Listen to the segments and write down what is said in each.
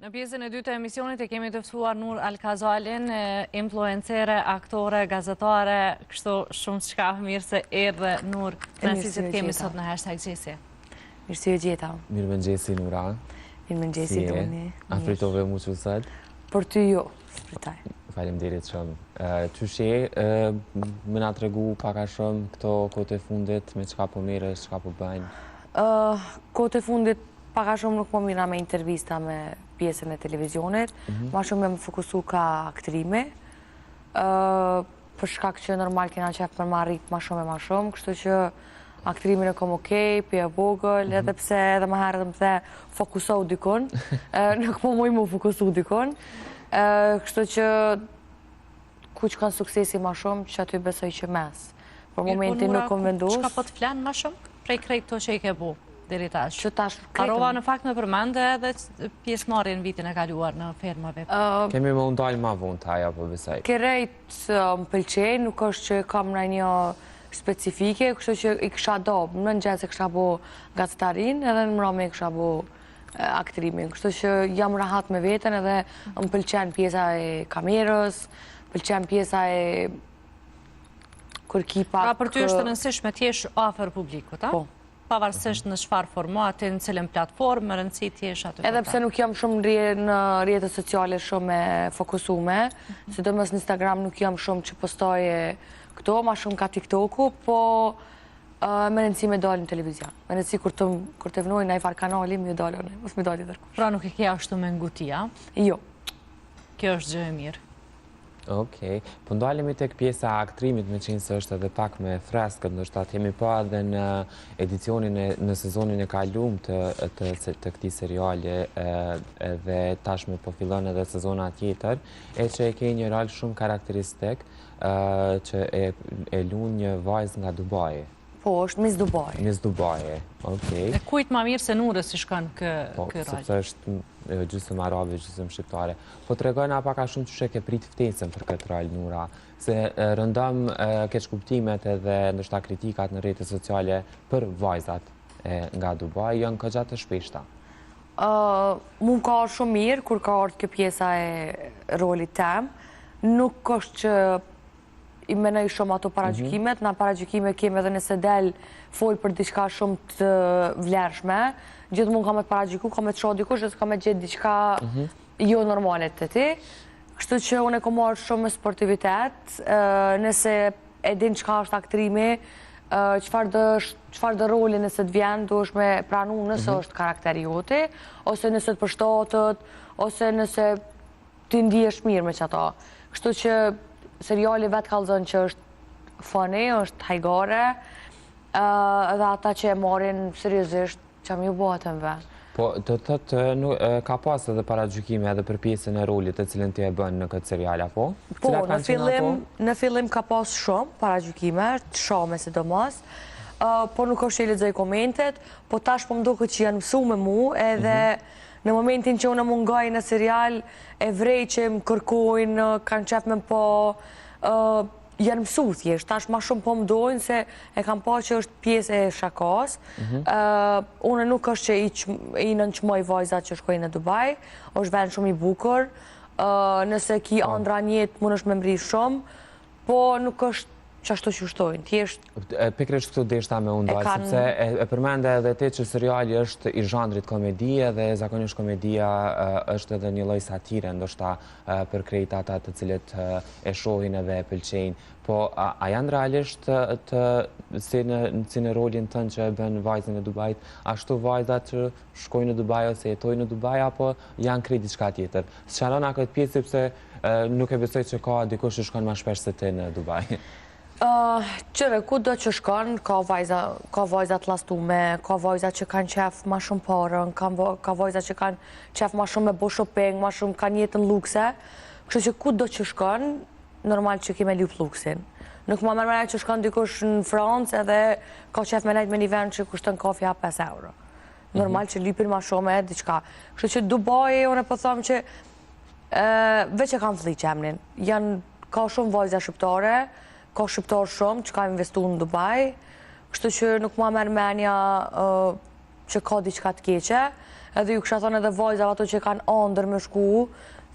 Në pjesën e dytë të emisionit e kemi të ftuar Nur Alkazalin, influencere, aktore, gazetare, kështu shumë çka mirë se erdhe Nur. Nëse të kemi sot në #Gjesi. Mirë se gjeta. Mirëmëngjesi Nura. Mirëmëngjesi Doni. A pritove shumë sot? Për ty jo, pritaj. Faleminderit shumë. Çuçi, më na tregu pak a shumë këto kohë të fundit me çka po merresh, çka po bën? Kohë të fundit pak a shumë nuk po mira me intervista me pjesën e televizionit, ma shumë me më fokusu ka aktrimi, për shkak që normal kena qef për ma rrit ma shumë, kështu që aktrimin e kom okej, pje vogël, edhe pse edhe më herë dhe më the fokusohu dikun, nuk po muj mu fokusu dikun, kështu që ku që kanë suksesi ma shumë, që aty besoj që mes. Për momentin nuk kom vendus. Qka po të flanë ma shumë? Prej krejt to që i ke bu? Deri tash. Që tash Harova në fakt me përmende edhe pjesëmarrjen vitin e kaluar në fermave. Kemi më ndalë ma vonë taj, apo besaj? Kerejt më pëlqej, nuk është që kam në një specifike, kështu që i kësha do, në mëngjes e kësha bo gazetarin, edhe në mbrëmje kësha bo aktrimin. Kështu që jam rahat me veten edhe më pëlqen pjesa e kamerës, pëlqen pjesa e kur ki pak... Pra për ty është të rëndësishme t'jesh afër publikut, a? Po. Pavarësisht në çfarë formati, në cilën platformë, më rëndësi t'jesh aty. Edhe pse nuk jam shumë në rrjetet sociale shumë e fokusume, sidomos në Instagram nuk jam shumë që postoj këto, ma shumë ka TikToku, po me rëndësi me dalë në televizion. Me rëndësi kur të vnoj në i farë kanali, mi dalë, mos mi dalë i dërkush. Pra nuk e kja ashtu me ngutia? Jo. Kjo është gjë e mirë. Okej, po ndalemi tek pjesa aktrimit, me qenë se është edhe pak me freskët, ndoshta jemi pa edhe në edicionin në sezonin e kalum të këtij seriale, edhe tashmë po fillon edhe sezona tjetër, e që e ke një rol shumë karakteristik, që e lun një vajzë nga Dubai. Po, është Miss Dubai. Miss Dubai, okej. E kujt ma mirë se Nurës si shkon kë rol? Po, sepse është gjysmë arabe, gjysmë shqiptare. Po të regojna paka shumë që ke prit ftesën për këtë rol, Nura, se rëndëm keq kuptimet edhe ndoshta kritikat në rrjetet sociale për vajzat nga Dubai janë këgja të shpeshta. Mu ka orë shumë mirë, kur ka orë kjo pjesa e rolit tem, nuk është që i menoj shumë ato paragjykimet, na paragjykime kemi edhe nëse del folë për diçka shumë të vlerëshme, gjithë mund ka me të paragjyku, ka me të shoh dikush, dhe ka me gjithë diçka jo normalet të ti. Kështu që unë e kom marrë shumë me sportivitet, nëse e din çka është aktrimi, çfarë do roli nëse të vjen, du është me pranu nëse është karakteri joti, ose nëse të përshtatët, ose nëse ti ndihesh mirë me qëto. Kështu që seriali vetë kallëzën që është funny, është hajgare, dhe ata që e marrin seriozisht që më ju bëhatën ve. Po, të thotë, ka pas edhe paragjykime edhe për pjesën e rolit të cilën ti e bën në këtë serial, apo? Po, në fillim ka pas shumë paragjykime, të shame sidomos, po nuk është që i lexoj komentet, po tash po më duket që janë mësu me mu, edhe në momentin që unë mungoj në serial, e vrej që më kërkojnë, kanë qef me po, janë mësu thjesht, tash ma shumë po më dojnë se e kam pa që është pjesë e shakas. Unë nuk është që i nënqmoj vajzat që shkojnë në Dubai, është vend shumë i bukur, nëse ki andra njetë mund është me mri shumë, po nuk është që ashtu që shtojnë, thjesht... Pikrisht këtu deshta me undalë, sepse e përmende edhe ti që seriali është i zhandrit komedie dhe zakonisht komedia është edhe një lloj satire, ndoshta për krejt ata të cilët e shohin edhe e pëlqejnë. Po, a janë realisht si në rolin tënë që e bën vajzën e Dubajt, ashtu vajzat që shkojnë në Dubaj ose jetojnë në Dubaj, apo janë krejt diçka tjetër? Së qalona këtë pjesë, sepse nuk e besoj që ka dikush që shkon ma shpesh se ti në Dubaj. Qëre, ku do që shkon, ka vajzat lastume, ka vajzat që kanë qef ma shumë parën, ka vajzat që kanë qef ma shumë me bo shopping, ma shumë kanë jetën lukse, kështu që ku do që shkon, normal që kime lup luksin. Nuk ma mërmërej që shkon dikush në Francë edhe ka qef me nejt me një vend që kushtën kafja 5 euro. Normal që lupin ma shumë e diqka. Kështu që Dubai, unë e po thamë që veç e kanë fli që emnin. Ka shumë vajza shqiptare, ka shqiptar shumë që ka investu në Dubai, kështu që nuk ma mërmenja që ka diqka të keqe, Edhe ju kësha thonë edhe vajzave ato që kanë ëndër me shku,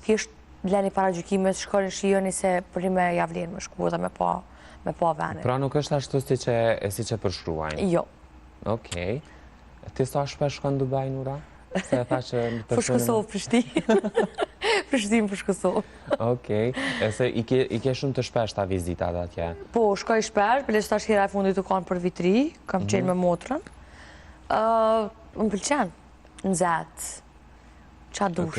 thjesht leni para gjykimet, shkoni shijoni se për me javlen me shku dhe me pa venit. Pra nuk është ashtu si që përshkruajnë? Jo. Okej. Ti sa shpesh shkon në Dubai, Nura? Se e tha që... Për Shkosovë, Prishtinë. Prishtinë për Shkosovë. Okej. Se i ke shumë të shpesh ta vizitat atje? Po, shkoj shpesh, për leqë tash hera e fundit u kanë për vitri, kam qenë me motrën. Më pëlqen, në zetë, qa dush.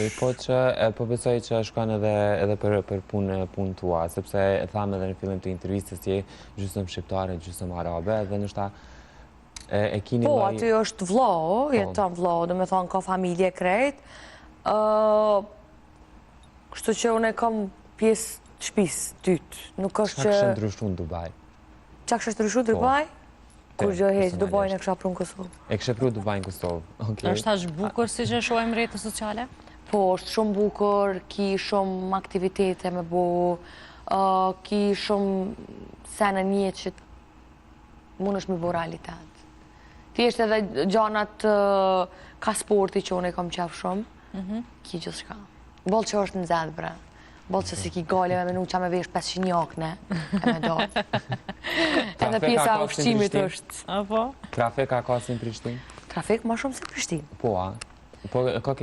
Po besoj që shkon edhe për punë tua, sepse e thamë edhe në fillim të intervistës që gjysmë shqiptare, gjysmë arabe, dhe nështa e kini Po, aty është vlau, jeton vlau, dhe me thonë ka familje krejt. Kështu që unë e kam pjesë të shpisë, tytë. Nuk është që... Qa kështë ndryshu në Dubai? Qa kështë ndryshu në Dubai? Kur gjë heqë, Dubai në kësha pru në Kosovë. E kështë pru Dubai në Kosovë, okej. është ashtë bukur si që shojmë rrjetet sociale? Po, është shumë bukur, ki shumë aktivitete me bo, ki shumë sene një që mund është me bo realitet. Ti është edhe gjanat ka sporti që unë e kom qef shumë, ki gjithë shka. Bolë që është në zedë, bre. Bolë që si ki gale me menu qa me vesh 500 njakne, e me do. Edhe pjesa ushqimit është. Apo? Trafik ka kasi në Prishtinë? Trafik ma shumë se Prishtinë. Po, a?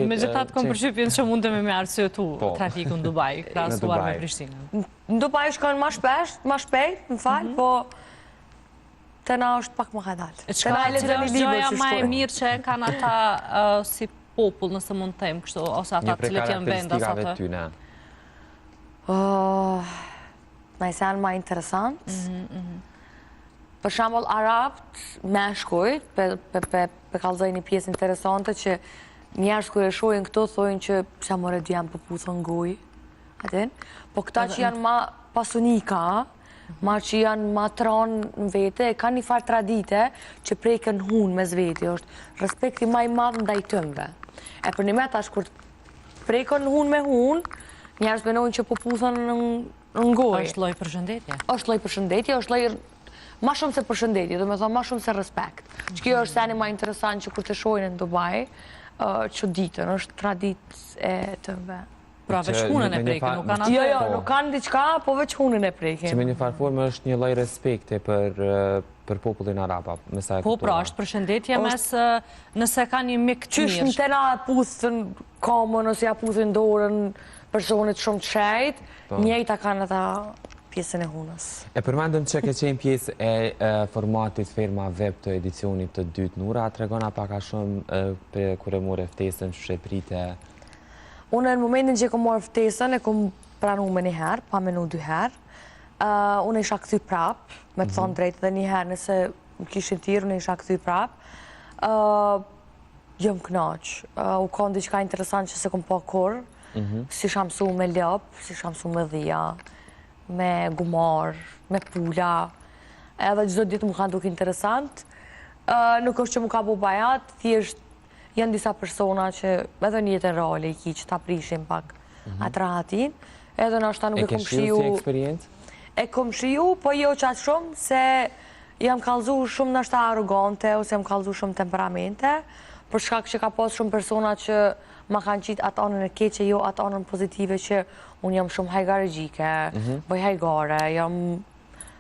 Me gjithat kom përshqypjen që mund të me arsyetu trafiku në Dubai, krasuar me Prishtinën. Në Dubai shkojnë ma shpejt, më falë, po të na është pak më kadalë. Qka cilë është gjoja ma e mirë që e kanë ata si popull, nëse mund të temë kështu, ose ata cilët janë vendas atë? Një prej karakteristikave Na i sen ma interesant. Për shambull, Arabt, meshkujt, pe kalzoj një pjesë interesante që njerës kër e shojnë këto, thojnë që pësa more djemë për puthën ngoj. Po këta që janë ma pasunika, ma që janë ma tronë në vete, ka një farë tradite që prejken hunë me zveti, është respekti ma i madhë ndaj tëmve. E për një me tash, kur prejken hunë me hunë, njerës benojnë që po puthën në ngoj. është loj përshëndetje? është loj përshëndetje, është loj ma shumë se përshëndetje, do me thonë ma shumë se respekt. Që kjo është seni ma interesant që kur të shojnë në Dubai, që ditën, është tradit e tëmve. Pra veç hunën e prejken, nuk kanë atë? Jo, nuk kanë diqka, po veç hunën e prejken. Që me një farforme është një loj respekte për popullin Araba. Po, pra, është përshëndetje mes nëse ka një mik të mirë. Qysh në tena puthën kamën, ose ja puthën dorën personit shumë të shajt, njëjta kanë ata pjesën e hunës. E përmendëm që ke qenë pjesë e formatit Ferma Web të edicionit të dytë, Nura, tregona paka shumë për kure more ftesën që sheprite. Unë në momentin që e kom morë ftesën, e kom pranu me një herë, pa menu 2 herë. Unë isha këthy prapë, me të thonë drejtë dhe një herë, nëse më kishin tirë, unë isha këthy prapë. Jëmë knaqë, u konë diqka interesant që se kom pa kur, si sham su me lëpë, si sham su me dhia, me gumar, me pula, edhe gjithë ditë më kanë duke interesant. Nuk është që më ka bu bajat, thjesht janë disa persona që edhe një jetën reale i ki që ta prishin pak atë rahatin, edhe në ashta nuk e kom shiju... E ke shiu si eksperiencë? E kom shiju, po jo qatë shumë, se jam kalzu shumë në ashta arrogante, ose jam kalzu shumë temperamente, për shkak që ka pas shumë persona që ma kanë qitë atë anën e keqe, jo atë anën pozitive që unë jam shumë hajgaregjike, bëj hajgare, jam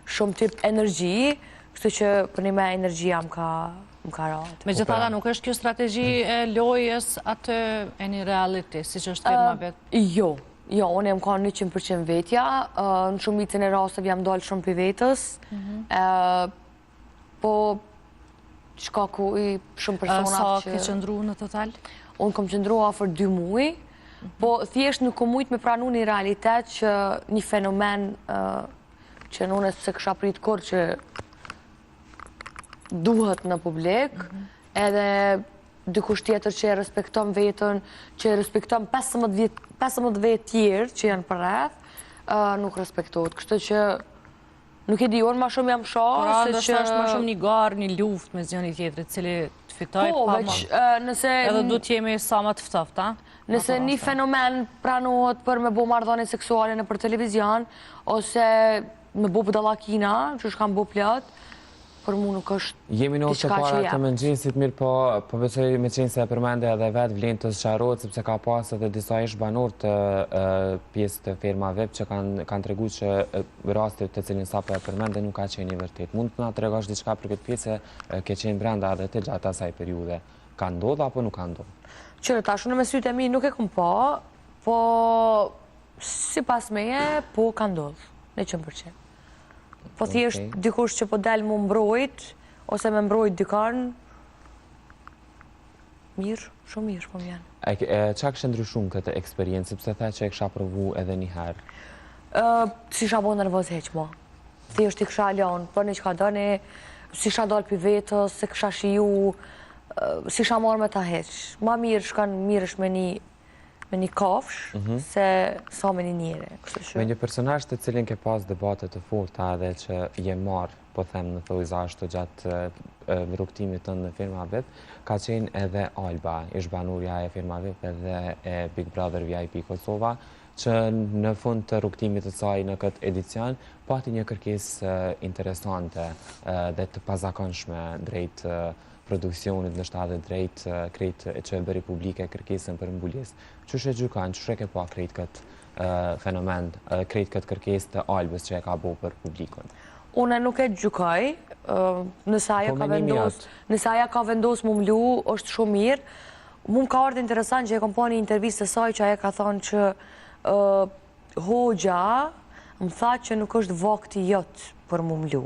shumë tip energji, kështu që për një me energjia më ka ratë. Me gjithata nuk është kjo strategji e lojës atë e një reality, si që është firma vetë? Jo, unë jam ka 100% vetja, në shumicën e rastëve jam dalë shumë për vetës, po shkaku i shumë personat që... Sa ke qëndru në total? Unë kom qëndru afer 2 muaj, po thjesht nuk kom mujt me pranu një realitet që një fenomen që në se kësha prit kur që duhet në publik, edhe dikush tjetër që e respekton vetën, që e respekton 15 vetë tjerë që janë për rreth, nuk respektohet. Kështu që nuk e di, unë ma shumë jam shohë, Pra, ndështë është ma shumë një garë, një luft me zjoni tjetërit, cili të fitoj po, pa veç, nëse... Edhe du t'jemi sa ma të ftofta. Nëse një fenomen pranohet për me bo marrëdhënie seksuale në për televizion, ose me bo budallakina, që shkam bo plot, për mu nuk është Jemi në të para të mëngjesit, mirë po besoj me qenë se e përmende edhe vetë vlen të sqarohet, sepse ka pas edhe disa ish banor të pjesë të firma web që kanë tregu që rastet të cilin sapo e përmende nuk ka qenë i vërtet. Mund të na tregosh diçka për këtë pjesë, ke qenë brenda edhe të gjatë asaj periudhe. Ka ndodhur apo nuk ka ndodhur? Qërë tash unë me sytë e mi nuk e kom pa, po sipas meje po ka ndodhur, 100%. Po thjesht dikush që po del mu mbrojt, ose me mbrojt dikon, mirë, shumë mirë po m'janë. Qa kështë ndryshuar këtë eksperiencë, sepse the që e kësha provu edhe një herë? Si isha bo nervoz heq mo. Thjesht i kësha lanë, për një që ka dëni, si isha dalë për vetës, se kësha shiju, si isha marrë me ta heq. Ma mirë shkan mirësh me një kafsh, se sa me një njëre. Me një personazh të cilin ke pas debate të forta edhe që je marrë, po them në thojza ashtu gjatë rrugtimit tënd në firma web, ka qenë edhe Alba, ish banorja e firma web edhe e Big Brother VIP Kosova, që në fund të rrugtimit të saj në këtë edicion, pati një kërkesë interesante dhe të pazakonshme drejt produksionit, ndoshta edhe drejt krejt që e bëri publike kërkesën për mbulesë. Çush e gjykan, çush e ke pa krejt këtë fenomen, krejt këtë kërkesë të Albës që e ka bëu për publikun? Unë nuk e gjykoj, nëse aja ka vendos mu mlu, është shumë mirë. Mu më ka ardhur interesant që e kom pa një intervistë të saj që aja ka thonë që hoxha më tha që nuk është vakti jot për mu mlu.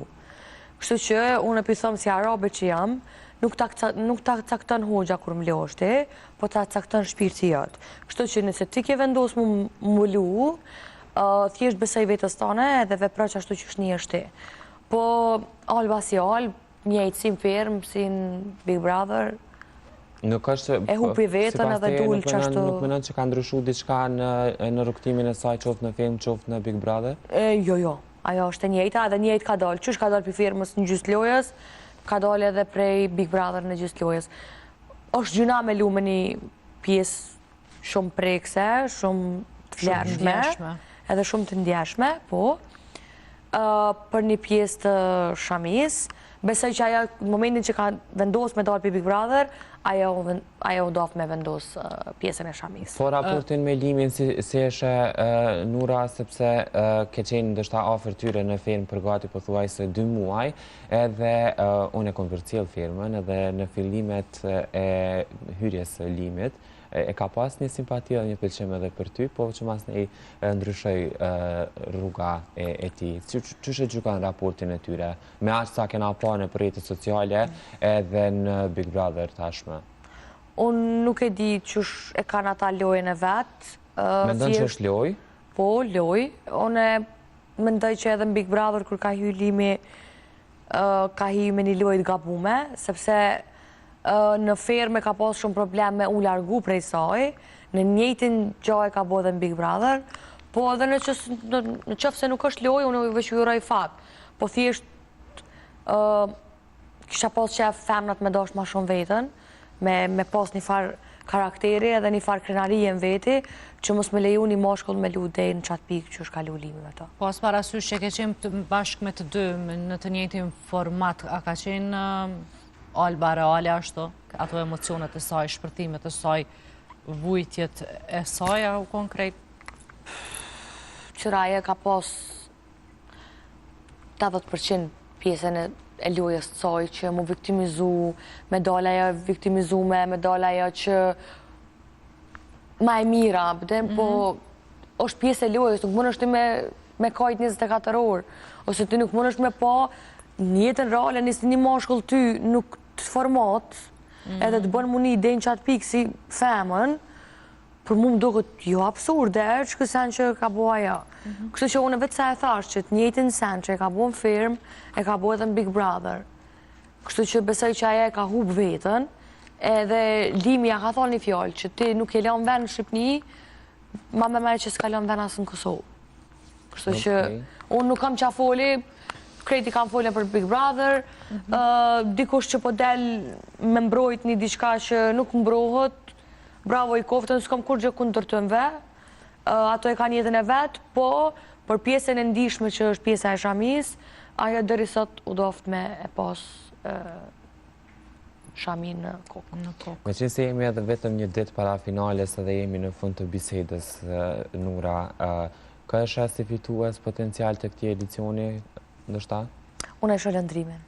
Kështu që unë e pithom si arabe që jam, nuk ta cakton hoxha kur më lështi, po ta cakton shpirti jot. Kështu që nëse ti ke vendos mu mlu, thjesht besoj vetës tane edhe vepro që ashtu që është një është ti. Po Alba si Alb, njëjtë si në firmë, si në Big Brother, e hupi vetën edhe dulë që ashtu... Nuk menon që ka ndryshuar diçka në rrugtimin e saj, qoftë në film, qoftë në Big Brother? Jo. Ajo është e njëjta, edhe njëjtë ka dalë. Qysh ka dalë për firmës në gjysmë lojës, ka dalë edhe prej Big Brother në gjysmë lojës. Është gjuna me lu me një pjesë shumë prekse, shumë të vlerëshme, edhe shumë të ndjeshme, po, për një pjesë të Shamis. Besoj që ajo, në momentin që ka vendos me dalë për Big Brother, ajo dof me vendos pjesën e Shamis. Po raportin me Limin si eshe Nura, sepse ke qenë ndështa afër tyre në firmë për gati pothuajse 2 muaj, edhe unë e kom përcjell firmën, edhe në fillimet e hyrjes së Limit, e ka pas një simpati dhe një pëlqim edhe për ty, po që mas ne ndryshoj rruga e ti. Qysh e gjykan raportin e tyre? Me aqë sa kena pa në rrjetet sociale edhe në Big Brother tashme? Unë nuk e di qysh e kanë ata lojën e vetë. Mendon që është loj? Po, loj. Unë mendoj që edhe në Big Brother kër ka hy Limi, ka hy me një lojë të gabume, sepse në firme ka pas shumë probleme u largu prej saj, në njëjtin gjaj ka bo dhe në Big Brother, po edhe në qëfë se nuk është loj, unë veç ju uroj fat. Po thjesht, kisha pas që femnat me dash ma shumë vetën, me pas një farë karakteri edhe një farë krenarije në veti, që mos me leju një moshkull me lu dhe në qatë pikë që është ka lu Limi me ta. Pas parasysh që ke qenë bashkë me të dy në të njëjtin format, a ka qenë Alba reale ashtu, ato emocionet e saj, shpërtimet e saj, vujtjet e saj, a u konkret? Qëraje ka pas 80% pjesën e lojës të saj që mu viktimizu, medalja viktimizume, medalja që ma e mira, po është pjesë e lojës, nuk mund është me kajt 24 orë, ose ti nuk mund është me pa njëtën reale, nësë një mashkull ty nuk të format, edhe të bënë mu një ide në qatë pikë si femën, për mu më duket jo absurde, që kësen që ka bo aja. Kështu që unë vetë sa e thash që të njëjtin sen që e ka bo në firmë, e ka bo edhe në Big Brother. Kështu që besoj që aja e ka hub vetën, edhe Limi ja ka thonë një fjallë, që ti nuk e lanë ven në Shqipni, ma me mërë që s'ka lanë ven asë në Kosovë. Kështu që unë nuk kam qa foli, kreti kam folën për Big Brother, dikush që po del me mbrojt një diçka që nuk mbrohet, bravo i koftën, s'kam kur gjë kundër të mve, ato e kanë jetën e vetë, po për pjesën e ndishme që është pjesa e Shamis, ajo deri sot u doft me e pas Shamin në kokë. Me që se jemi edhe vetëm një ditë para finales edhe jemi në fund të bisedës, Nura, ka e shes si fitues potencial të këtij edicioni, ndështa? Unë e shoh lëndrimin.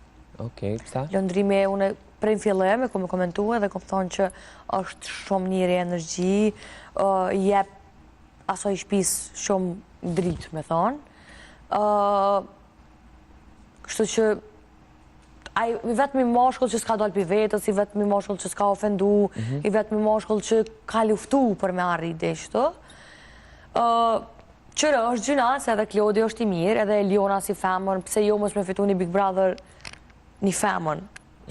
Okej, pse? Lëndrimi, unë prej fillim e kom komentuar dhe kom thonë që është shumë njëri energji, jep asoj shtëpis shumë dritë, me thonë. Kështu që i vetëmi moshkull që s'ka dalë për vetës, i vetëmi moshkull që s'ka ofendu, i vetëmi moshkull që ka luftu për me arri ide shto. Qërë është gjyna, se edhe Klodi është i mirë, edhe Eliona si femën, pse jo mos me fitu një Big Brother një femën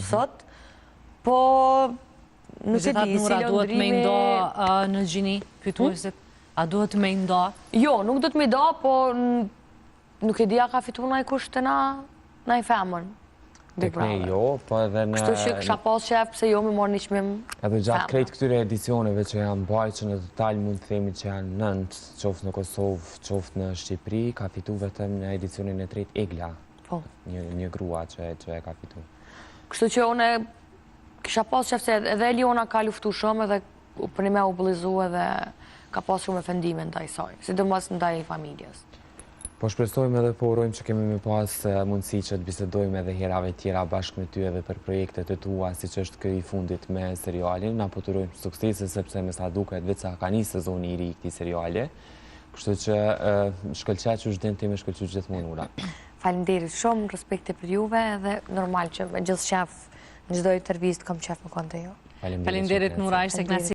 sot, po nuk e di, si Nura, duhet me ndo në gjini fituesit? A duhet me ndo? Jo, nuk duhet me ndo, po nuk e di a ka fitu në i kusht të na i femën. Tek ne jo, po edhe në... Kështu që kësha pas qef pëse jo me morë një qmim femën. Edhe gjatë krejt këtyre edicioneve që janë bajë që në detalj mund të themi që janë 9, qoftë në Kosovë, qoftë në Shqipëri, ka fitu vetëm në edicionin e tretë Egla. Po. Një grua që e ka fitu. Kështu që une kisha pas qef se edhe Eliona ka luftu shumë edhe për një me u bëlizu edhe ka pas shumë ofendime ndaj saj, sidomos ndaj familjes. Po shpresojmë edhe po urojmë që kemi me pas mundësi që të bisedojmë edhe herave tjera bashkë me ty edhe për projektet e tua, si që është këj fundit me serialin. Na po të urojmë suksese sepse me sa duket vetë sa ka një sezoni i ri i këtij seriale. Kështu që shkëlqej që është me shkëlqy gjithmonë Nura. Faleminderit shumë, respekte për juve edhe normal që me gjithë shef në çdo intervistë kam qef me konte jo. Faleminderit Nura, ishte kënaqësi.